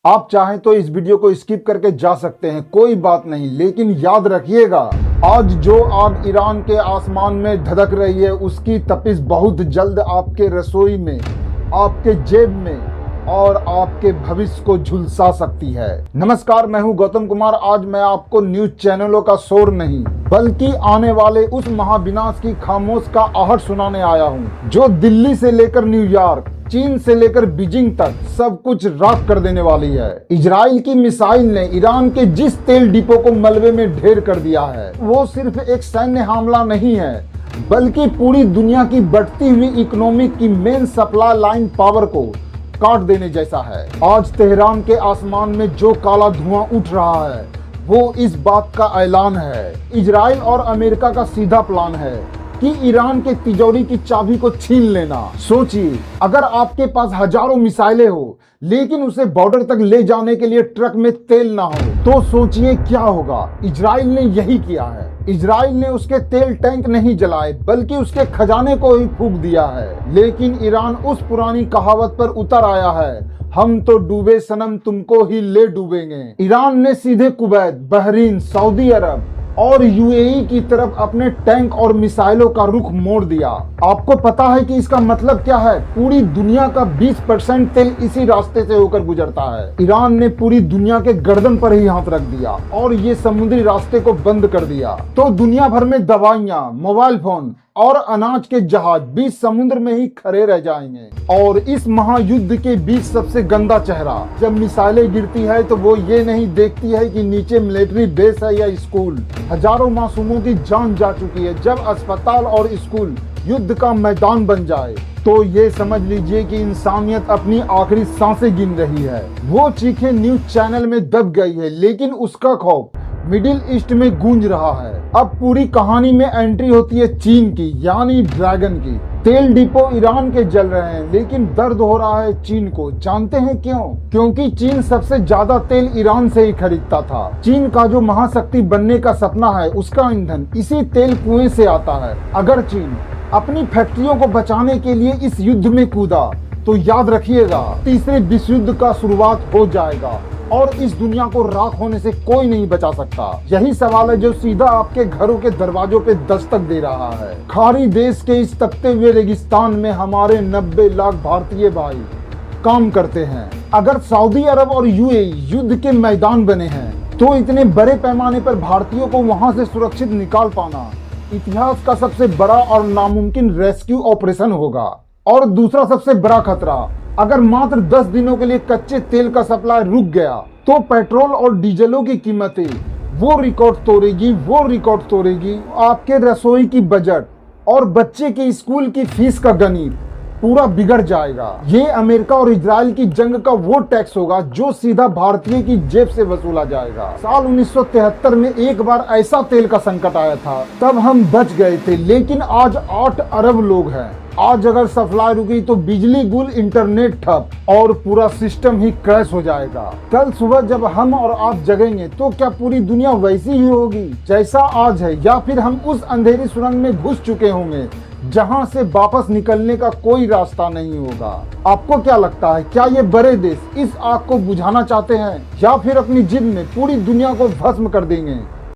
आप चाहें तो इस वीडियो को स्किप करके जा सकते हैं, कोई बात नहीं, लेकिन याद रखिएगा आज जो आग ईरान के आसमान में धधक रही है उसकी तपिश बहुत जल्द आपके रसोई में, आपके जेब में और आपके भविष्य को झुलसा सकती है। नमस्कार, मैं हूं गौतम कुमार। आज मैं आपको न्यूज चैनलों का शोर नहीं बल्कि आने वाले उस महाविनाश की खामोश का आहट सुनाने आया हूं जो दिल्ली से लेकर न्यूयॉर्क, चीन से लेकर बीजिंग तक सब कुछ राख कर देने वाली है। इजराइल की मिसाइल ने ईरान के जिस तेल डिपो को मलबे में ढेर कर दिया है वो सिर्फ एक सैन्य हमला नहीं है बल्कि पूरी दुनिया की बढ़ती हुई इकोनॉमिक की मेन सप्लाई लाइन पावर को काट देने जैसा है। आज तेहरान के आसमान में जो काला धुआं उठ रहा है वो इस बात का ऐलान है। इजराइल और अमेरिका का सीधा प्लान है कि ईरान के तिजोरी की चाबी को छीन लेना। सोचिए, अगर आपके पास हजारों मिसाइलें हो लेकिन उसे बॉर्डर तक ले जाने के लिए ट्रक में तेल ना हो तो सोचिए क्या होगा। इजराइल ने यही किया है। इजराइल ने उसके तेल टैंक नहीं जलाए बल्कि उसके खजाने को ही फूंक दिया है। लेकिन ईरान उस पुरानी कहावत पर उतर आया है, हम तो डूबे सनम तुमको ही ले डूबेंगे। ईरान ने सीधे कुवैत, बहरीन, सऊदी अरब और यूएई की तरफ अपने टैंक और मिसाइलों का रुख मोड़ दिया। आपको पता है कि इसका मतलब क्या है? पूरी दुनिया का 20% तेल इसी रास्ते से होकर गुजरता है। ईरान ने पूरी दुनिया के गर्दन पर ही हाथ रख दिया और ये समुद्री रास्ते को बंद कर दिया तो दुनिया भर में दवाइयां, मोबाइल फोन और अनाज के जहाज बीच समुद्र में ही खड़े रह जाएंगे। और इस महायुद्ध के बीच सबसे गंदा चेहरा, जब मिसाइलें गिरती है तो वो ये नहीं देखती है कि नीचे मिलिट्री बेस है या स्कूल। हजारों मासूमों की जान जा चुकी है। जब अस्पताल और स्कूल युद्ध का मैदान बन जाए तो ये समझ लीजिए कि इंसानियत अपनी आखिरी सांसें गिन रही है। वो चीखें न्यूज चैनल में दब गई है लेकिन उसका खौफ मिडिल ईस्ट में गूंज रहा है। अब पूरी कहानी में एंट्री होती है चीन की, यानी ड्रैगन की। तेल डिपो ईरान के जल रहे हैं लेकिन दर्द हो रहा है चीन को। जानते हैं क्यों? क्योंकि चीन सबसे ज्यादा तेल ईरान से ही खरीदता था। चीन का जो महाशक्ति बनने का सपना है उसका ईंधन इसी तेल कुएं से आता है। अगर चीन अपनी फैक्ट्रियों को बचाने के लिए इस युद्ध में कूदा तो याद रखिएगा तीसरे विश्व युद्ध का शुरुआत हो जाएगा और इस दुनिया को राख होने से कोई नहीं बचा सकता। यही सवाल है जो सीधा आपके घरों के दरवाजों पे दस्तक दे रहा है। खाड़ी देश के इस तपते हुए रेगिस्तान में हमारे 90 लाख भारतीय भाई काम करते हैं। अगर सऊदी अरब और यूएई युद्ध के मैदान बने हैं तो इतने बड़े पैमाने पर भारतीयों को वहां से सुरक्षित निकाल पाना इतिहास का सबसे बड़ा और नामुमकिन रेस्क्यू ऑपरेशन होगा। और दूसरा सबसे बड़ा खतरा, अगर मात्र 10 दिनों के लिए कच्चे तेल का सप्लाई रुक गया तो पेट्रोल और डीजलों की कीमतें वो रिकॉर्ड तोड़ेगी। आपके रसोई की बजट और बच्चे के स्कूल की फीस का गणित पूरा बिगड़ जाएगा। ये अमेरिका और इजराइल की जंग का वो टैक्स होगा जो सीधा भारतीय की जेब से वसूला जाएगा। साल 1973 में एक बार ऐसा तेल का संकट आया था, तब हम बच गए थे, लेकिन आज 8 अरब लोग हैं। आज अगर सप्लाई रुकी तो बिजली गुल, इंटरनेट ठप और पूरा सिस्टम ही क्रैश हो जाएगा। कल सुबह जब हम और आप जगेंगे तो क्या पूरी दुनिया वैसी ही होगी जैसा आज है, या फिर हम उस अंधेरी सुरंग में घुस चुके होंगे जहां से वापस निकलने का कोई रास्ता नहीं होगा? आपको क्या लगता है, क्या ये बड़े देश इस आग को बुझाना चाहते हैं या फिर अपनी जिद में पूरी दुनिया को भस्म कर देंगे?